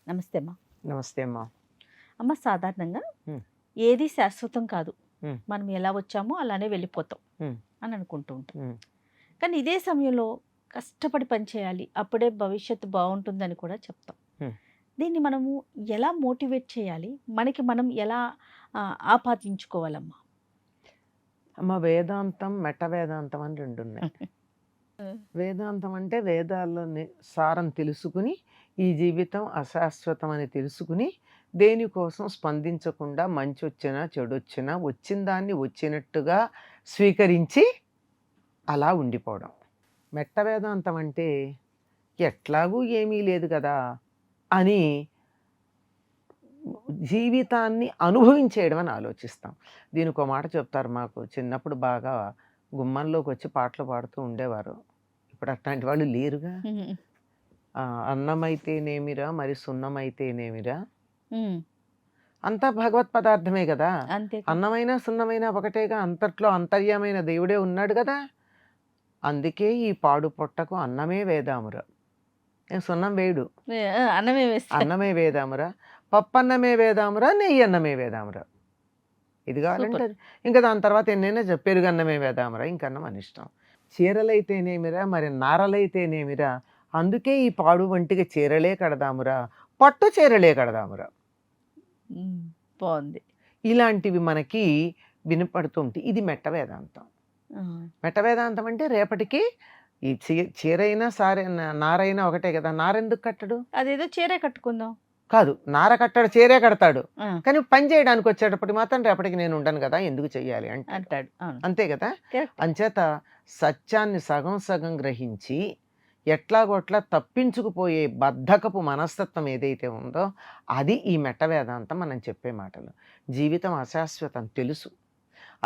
నమస్తే అమ్మా. నమస్తే అమ్మా. అమ్మ, సాధారణంగా ఉమ్. ఏది శాశ్వతం కాదు, ఉమ్. మనం ఎలా వచ్చామో అలానే వెళ్ళిపోతాం ఉమ్. అని అనుకుంటూ ఉంటాం. ఉమ్. కానీ ఇదే సమయంలో కష్టపడి పని చేయాలి, అప్పుడే భవిష్యత్తు బాగుంటుందని కూడా చెప్తాం. ఉమ్. దీన్ని మనము ఎలా మోటివేట్ చేయాలి, మనకి మనం ఎలా ఆపాదించుకోవాలమ్మా? అమ్మ, వేదాంతం మెట వేదాంతం అని రెండు ఉన్నాయి. వేదాంతం అంటే వేదాలని సారం తెలుసుకుని ఈ జీవితం అశాశ్వతం అని తెలుసుకుని దేనికోసం స్పందించకుండా మంచి వచ్చినా చెడు వచ్చినా వచ్చిన దాన్ని వచ్చినట్టుగా స్వీకరించి అలా ఉండిపోవడం. మెట్ట వేదాంతం అంటే ఎట్లాగూ ఏమీ లేదు కదా అని జీవితాన్ని అనుభవించేయడం అని ఆలోచిస్తాం. దీనికి ఒక మాట చెప్తారు, మాకు చిన్నప్పుడు బాగా గుమ్మంలోకి వచ్చి పాటలు పాడుతూ ఉండేవారు. ఇప్పుడు అట్లాంటి వాళ్ళు లేరుగా. అన్నమైతేనేమిరా మరి సున్నమైతేనేమిరా, అంతా భగవత్ పదార్థమే కదా. అంతే. అన్నమైనా సున్నమైనా ఒకటేగా, అంతట్లో అంతర్యమైన దేవుడే ఉన్నాడు కదా. అందుకే ఈ పాడు పొట్టకు అన్నమే వేదామురా. సున్నం వేడు, అన్నమే వేస్తా. అన్నమే వేదామురా, పప్పన్నమే వేదామురా, నెయ్యి అన్నమే వేదామురా. ఇది కావాలంటే ఇంకా దాని తర్వాత ఎన్నైనా పెరుగు అన్నమే వేదామురా, ఇంకన్నం అనిష్టం. చీరలైతేనేమిరా మరి నారలైతేనేమిరా, అందుకే ఈ పాడు వంటికి చీరలే కడదామురా, పట్టు చీరలే కడదామురా. బాగుంది. ఇలాంటివి మనకి వినపడుతుంటాయి. ఇది మెట్ట వేదాంతం. మెట్ట వేదాంతం అంటే రేపటికి ఈ చీరైనా నారైనా ఒకటే కదా. నారెందుకు కట్టడు? అదేదో చీరే కట్టుకుందాం కాదు, నార కట్టాడు, చీరే కడతాడు. కానీ పని చేయడానికి వచ్చేటప్పటికి మాత్రం రేపటికి నేను ఉండను కదా, ఎందుకు చెయ్యాలి అంటాడు. అంతే కదా. అంచేత సత్యాన్ని సగం సగం గ్రహించి ఎట్లాగోట్లా తప్పించుకుపోయే బద్ధకపు మనస్తత్వం ఏదైతే ఉందో అది ఈ మెట్ట వేదాంతం మనం చెప్పే మాటలు. జీవితం అశాశ్వతం తెలుసు.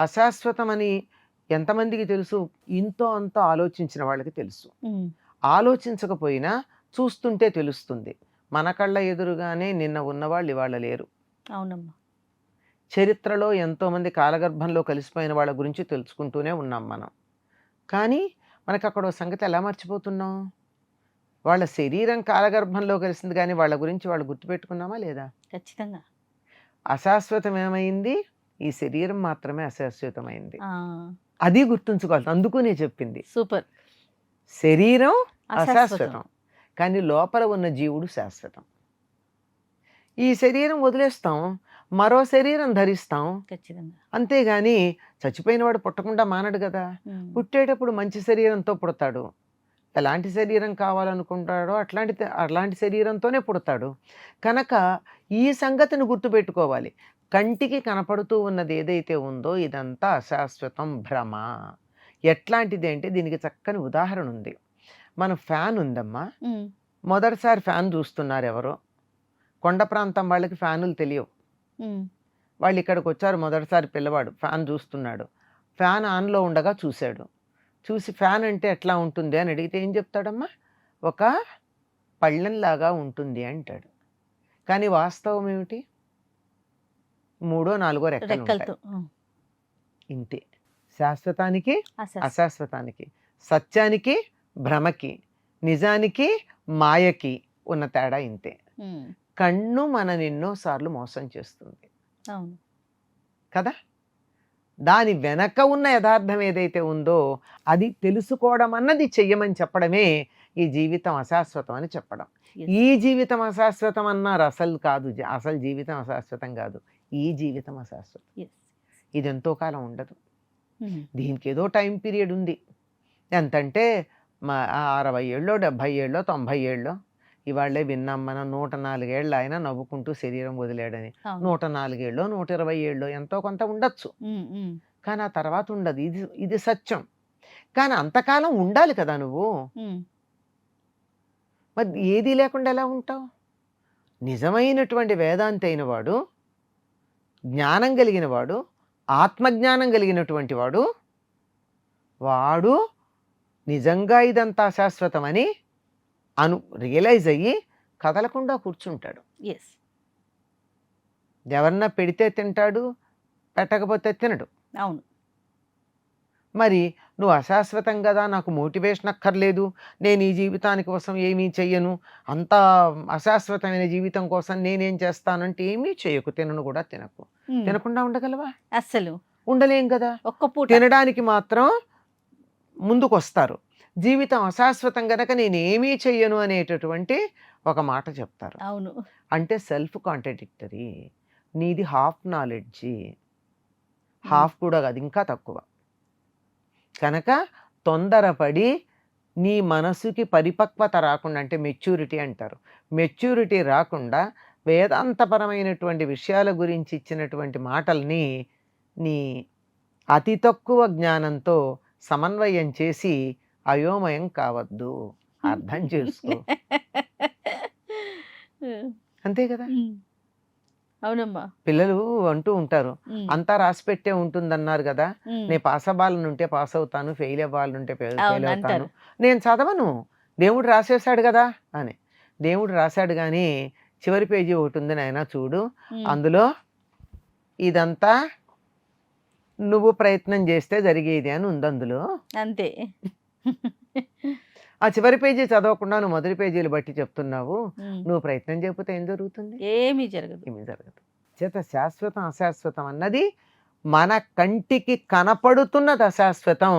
అశాశ్వతం అని ఎంతమందికి తెలుసు? ఇంతో అంతో ఆలోచించిన వాళ్ళకి తెలుసు. ఆలోచించకపోయినా చూస్తుంటే తెలుస్తుంది. మన కళ్ళ ఎదురుగానే నిన్న ఉన్నవాళ్ళు ఇవాళ లేరు. అవునమ్మా. చరిత్రలో ఎంతోమంది కాలగర్భంలో కలిసిపోయిన వాళ్ళ గురించి తెలుసుకుంటూనే ఉన్నాం మనం. కానీ మనకు అక్కడ సంగతి ఎలా మర్చిపోతున్నాం? వాళ్ళ శరీరం కాలగర్భంలో కలిసింది, కానీ వాళ్ళ గురించి వాళ్ళు గుర్తుపెట్టుకున్నామా లేదా? ఖచ్చితంగా. అశాశ్వతం ఏమైంది? ఈ శరీరం మాత్రమే అశాశ్వతమైంది. అది గుర్తుంచుకోవాలి. అందుకు నేను చెప్పింది సూపర్. శరీరం అశాశ్వతం, కానీ లోపల ఉన్న జీవుడు శాశ్వతం. ఈ శరీరం వదిలేస్తాం, మరో శరీరం ధరిస్తాం. ఖచ్చితంగా. అంతేగాని చచ్చిపోయిన వాడు పుట్టకుండా మానడు కదా. పుట్టేటప్పుడు మంచి శరీరంతో పుడతాడు. ఎలాంటి శరీరం కావాలనుకుంటాడో అట్లాంటి శరీరంతోనే పుడతాడు. కనుక ఈ సంగతిని గుర్తుపెట్టుకోవాలి. కంటికి కనపడుతూ ఉన్నది ఏదైతే ఉందో ఇదంతా అశాశ్వతం, భ్రమ. ఎట్లాంటిది అంటే దీనికి చక్కని ఉదాహరణ ఉంది. మన ఫ్యాన్ ఉందమ్మా. మొదటిసారి ఫ్యాన్ చూస్తున్నారు ఎవరో. కొండ ప్రాంతం వాళ్ళకి ఫ్యానులు తెలియవు. వాళ్ళు ఇక్కడికి వచ్చారు మొదటిసారి, పిల్లవాడు ఫ్యాన్ చూస్తున్నాడు. ఫ్యాన్ ఆన్లో ఉండగా చూశాడు. చూసి ఫ్యాన్ అంటే ఎట్లా ఉంటుంది అని అడిగితే ఏం చెప్తాడమ్మా? ఒక పళ్ళెంలాగా ఉంటుంది అంటాడు. కానీ వాస్తవం ఏమిటి? 3 4 రెక్కలు. ఇంతే. శాశ్వతానికి అశాశ్వతానికి, సత్యానికి భ్రమకి, నిజానికి మాయకి ఉన్న తేడా ఇంతే. కన్ను మనని ఎన్నోసార్లు మోసం చేస్తుంది కదా. దాని వెనక ఉన్న యథార్థం ఏదైతే ఉందో అది తెలుసుకోవడం అన్నది చెయ్యమని చెప్పడమే ఈ జీవితం అశాశ్వతం అని చెప్పడం. ఈ జీవితం అశాశ్వతం అన్నారు, అసలు కాదు. అసలు జీవితం అశాశ్వతం కాదు, ఈ జీవితం అశాశ్వతం. ఇది ఎంతో కాలం ఉండదు. దీనికి ఏదో టైం పీరియడ్ ఉంది. ఎంతంటే 60 ఏళ్ళో 70 ఏళ్ళో 90 ఏళ్ళో. ఇవాళ్లే విన్నాం మనం 104 ఏళ్ళు ఆయన నవ్వుకుంటూ శరీరం వదిలేడని. 104 ఏళ్ళో 120 ఏళ్ళో ఎంతో కొంత ఉండొచ్చు, కానీ ఆ తర్వాత ఉండదు. ఇది సత్యం. కానీ అంతకాలం ఉండాలి కదా నువ్వు. మరి ఏది లేకుండా ఎలా ఉంటావు? నిజమైనటువంటి వేదాంతి అయిన వాడు, జ్ఞానం కలిగిన వాడు, ఆత్మజ్ఞానం కలిగినటువంటి వాడు, వాడు నిజంగా ఇదంతా శాశ్వతమని రియలైజ్ అయ్యి కదలకుండా కూర్చుంటాడు. ఎవరన్నా పెడితే తింటాడు, పెట్టకపోతే తినడు. అవును. మరి నువ్వు అశాశ్వతం కదా, నాకు మోటివేషన్ అక్కర్లేదు, నేను ఈ జీవితానికి కోసం ఏమీ చెయ్యను, అంత అశాశ్వతమైన జీవితం కోసం నేనేం చేస్తానంటే ఏమీ చేయకు, తినను కూడా తినకు. తినకుండా ఉండగలవా? అస్సలు ఉండలేం కదా. ఒక్క పూట తినడానికి మాత్రం ముందుకు వస్తారు. జీవితం అశాశ్వతం గనక నేను ఏమీ చెయ్యను అనేటటువంటి ఒక మాట చెప్తారు. అవును. అంటే సెల్ఫ్ కాంట్రడిక్టరీ. నీది హాఫ్ నాలెడ్జి, హాఫ్ కూడా కాదు, ఇంకా తక్కువ. కనుక తొందరపడి నీ మనసుకి పరిపక్వత రాకుండా, అంటే మెచ్యూరిటీ అంటారు, మెచ్యూరిటీ రాకుండా వేదాంతపరమైనటువంటి విషయాల గురించి ఇచ్చినటువంటి మాటల్ని నీ అతి తక్కువ జ్ఞానంతో సమన్వయం చేసి అయోమయం కావద్దు, అర్థం చేసుకో. అంతే కదా. అవునమ్మా. పిల్లలు అంటూ ఉంటారు, అంతా రాసి పెట్టే ఉంటుందన్నారు కదా, నేను పాస్ అవ్వాలనుంటే పాస్ అవుతాను, ఫెయిల్ అవ్వాలనుంటే ఫెయిల్ అవుతాను, నేను చదవను, దేవుడు రాసేసాడు కదా అని. దేవుడు రాశాడు కానీ చివరి పేజీ ఒకటి ఉంది నాయన చూడు, అందులో ఇదంతా నువ్వు ప్రయత్నం చేస్తే జరిగేది అని ఉంది అందులో. అంతే. ఆ చివరి పేజీ చదవకుండా నువ్వు మొదటి పేజీలు బట్టి చెప్తున్నావు, నువ్వు ప్రయత్నం చేయకపోతే ఏం జరుగుతుంది? ఏమీ జరగదు. చేత శాశ్వతం అశాశ్వతం అన్నది మన కంటికి కనపడుతున్నది అశాశ్వతం,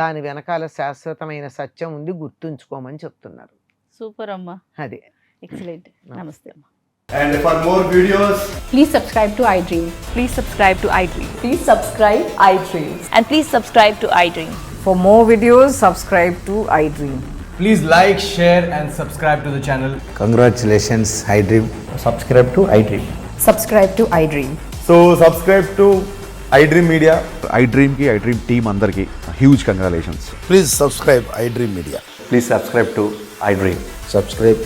దాని వెనకాల శాశ్వతమైన సత్యం ఉంది, గుర్తుంచుకోమని చెప్తున్నారు. సూపర్ అమ్మా. అదే. ఎక్సలెంట్. నమస్తే అమ్మా. And for more videos, please subscribe to iDream. Please subscribe to iDream. Please subscribe iDream. And please subscribe to iDream. For more videos, subscribe to iDream. please like, share and subscribe to the channel. Congratulations, iDream. Subscribe to iDream. Subscribe to iDream. So subscribe to iDream Media. iDream ki iDream team andarki huge congratulations. Please subscribe iDream Media. Please subscribe to iDream. Subscribe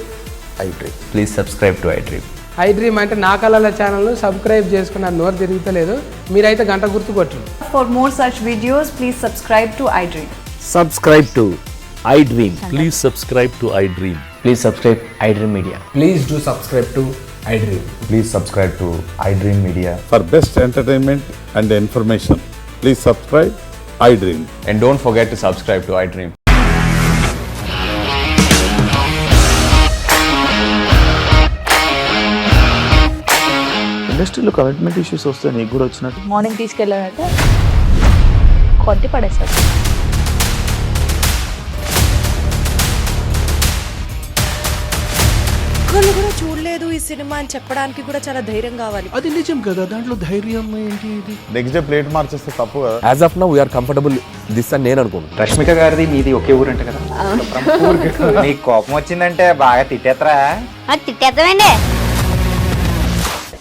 iDream. Please subscribe to iDream. iDream అంటే నా కళల ఛానల్ను subscribe చేసుకున్న నోరు తిరుగుతలేదు, మీరైతే గంట గుర్తు కొట్టండి. For more such videos, please subscribe to iDream. Subscribe to iDream. Please subscribe to iDream. Please subscribe iDream Media. Please do subscribe to iDream. Please subscribe to iDream Media. For best entertainment and information, please subscribe iDream. And don't forget to subscribe to iDream. ఇండస్ట్రీలో commitment issues వస్తే నీకు కూడా వచ్చినట్టు morning తీసుకెళ్ళాడంటే కొట్టి పడేస్తాడు. ఒక్కళ్ళు కూడా చూడలేదు ఈ సినిమా అని చెప్పడానికి కూడా చాలా ధైర్యం కావాలి. అది నిజం కదా, దాంట్లో ధైర్యం ఏంటి? నెక్స్ట్ డే ప్లేట్ మార్చేస్తే తప్పు కదా. As of now, we are comfortable this అని నేను అనుకుంటున్నాను. రష్మిక గారిది మీది ఒకే ఊరంట కదా. నీకు కోపం వచ్చిందంటే బాగా తిట్టేత్తరా? తిట్టేద్దామండి.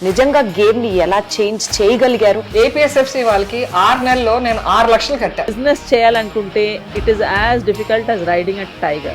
నిజంగా గేమ్ ని ఎలా చేంజ్ చేయగలిగారు? ఏపీఎస్ఎఫ్సి వాళ్ళకి 6 నెలల్లో నేను 6 లక్షలు కట్టా. బిజినెస్ చేయాలనుకుంటే it is as difficult as riding a tiger.